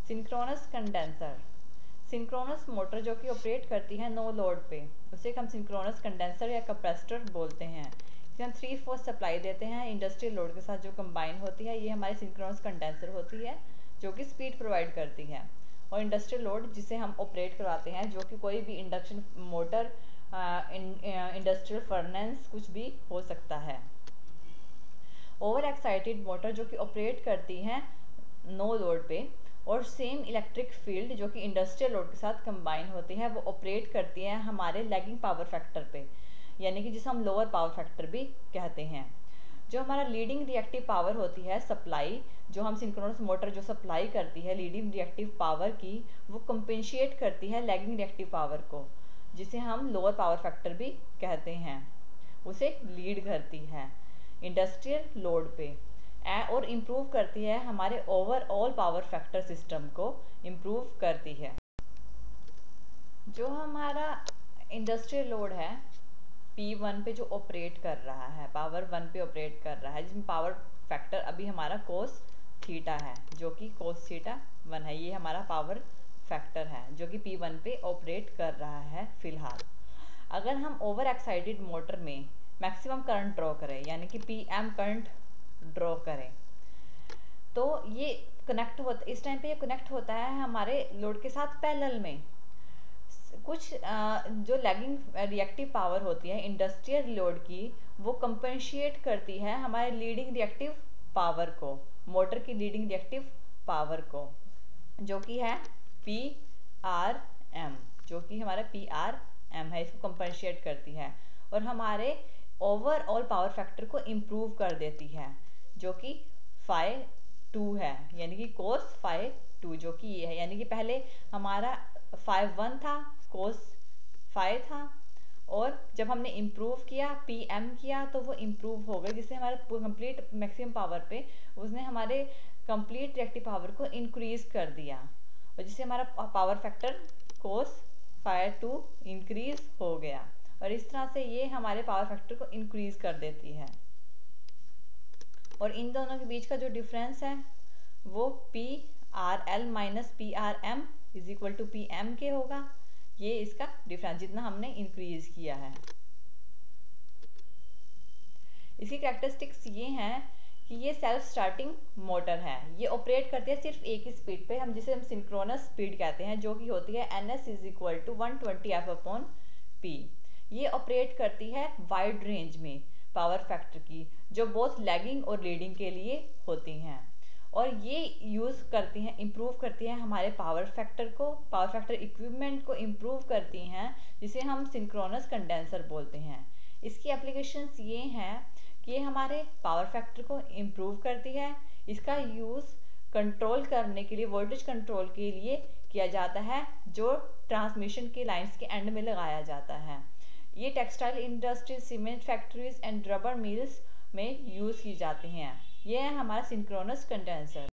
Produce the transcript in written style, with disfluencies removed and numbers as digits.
Synchronous condenser, synchronous motor जो कि operate करती है नो लोड पे, उसे हम सिंक्रोनस कंडेंसर या कैपेसिटर बोलते हैं। इसे हम 3 फोर्स सप्लाई देते हैं इंडस्ट्रियल लोड के साथ जो कंबाइन होती है, ये हमारी सिंक्रोनस कंडेंसर होती है जो कि स्पीड प्रोवाइड करती है। और इंडस्ट्रियल लोड जिसे हम ऑपरेट करवाते हैं, जो कि कोई भी इंडक्शन मोटर, इंडस्ट्रियल फर्नेस कुछ भी हो सकता है। ओवर एक्साइटेड मोटर जो कि ऑपरेट करती हैं नो लोड पे, और सेम इलेक्ट्रिक फील्ड जो कि इंडस्ट्रियल लोड के साथ कंबाइन होती है, वो ऑपरेट करती है हमारे लैगिंग पावर फैक्टर पे, यानी कि जिसे हम लोअर पावर फैक्टर भी कहते हैं। जो हमारा लीडिंग रिएक्टिव पावर होती है सप्लाई, जो हम सिंक्रोनस मोटर जो सप्लाई करती है लीडिंग रिएक्टिव पावर की, वो कंपेंशिएट करती है लैगिंग रिएक्टिव पावर को, जिसे हम लोअर पावर फैक्टर भी कहते हैं, उसे लीड करती है इंडस्ट्रियल लोड पे, और इम्प्रूव करती है हमारे ओवरऑल पावर फैक्टर सिस्टम को इम्प्रूव करती है। जो हमारा इंडस्ट्रियल लोड है P1 पे जो ऑपरेट कर रहा है, पावर 1 पे ऑपरेट कर रहा है, जिसमें पावर फैक्टर अभी हमारा कोस थीटा है, जो कि कोस थीटा 1 है, ये हमारा पावर फैक्टर है जो कि P1 पे ऑपरेट कर रहा है फिलहाल। अगर हम ओवर एक्साइटेड मोटर में मैक्सिमम करंट ड्रॉ करें, यानी कि PM करंट ड्रॉ करें, तो ये कनेक्ट होता, इस टाइम पे ये कनेक्ट होता है हमारे लोड के साथ पैरेलल में। कुछ जो लैगिंग रिएक्टिव पावर होती है इंडस्ट्रियल लोड की, वो कंपेंशिएट करती है हमारे लीडिंग रिएक्टिव पावर को, मोटर की लीडिंग रिएक्टिव पावर को, जो कि है PRM, जो कि हमारा PRM है, इसको कंपेंशिएट करती है और हमारे ओवरऑल पावर फैक्टर को इम्प्रूव कर देती है, जो कि फाई 2 है, यानी कि कोस फाई 2 जो कि ये है, यानी कि पहले हमारा फाई 1 था, कोस फाई था, और जब हमने इम्प्रूव किया PM किया तो वो इम्प्रूव हो गए, जिससे हमारे कंप्लीट मैक्सिमम पावर पे उसने हमारे कंप्लीट रिएक्टिव पावर को इंक्रीज कर दिया, और जिससे हमारा power factor cos phi 2 increase हो गया, और इस तरह से ये हमारे पावर फैक्टर को इंक्रीज कर देती है। और इन दोनों के बीच का जो डिफरेंस है वो PRL minus PRM is equal to PM के होगा, ये इसका डिफरेंस जितना हमने इंक्रीज किया है। इसकी कैरेक्टरिस्टिक्स ये हैं कि ये सेल्फ स्टार्टिंग मोटर है, ये ऑपरेट करती है सिर्फ एक ही स्पीड पे, जिसे हम सिंक्रोनस स्पीड कहते हैं, जो कि होती है NS is equal to 120F/P। ये ऑपरेट करती है वाइड रेंज में पावर फैक्टर की, जो बोथ लैगिंग और लीडिंग के लिए होती हैं, और ये यूज़ करती हैं, इम्प्रूव करती हैं हमारे पावर फैक्टर को, पावर फैक्टर इक्विपमेंट को इम्प्रूव करती हैं, जिसे हम सिंक्रोनस कंडेंसर बोलते हैं। इसकी एप्लीकेशंस ये हैं कि ये हमारे पावर फैक्टर को इम्प्रूव करती है, इसका यूज़ कंट्रोल करने के लिए, वोल्टेज कंट्रोल के लिए किया जाता है, जो ट्रांसमिशन की लाइंस के एंड में लगाया जाता है। ये textile industry, cement factories and rubber mills में यूज़ की जाती हैं। ये है हमारा सिंक्रोनस कंडेंसर।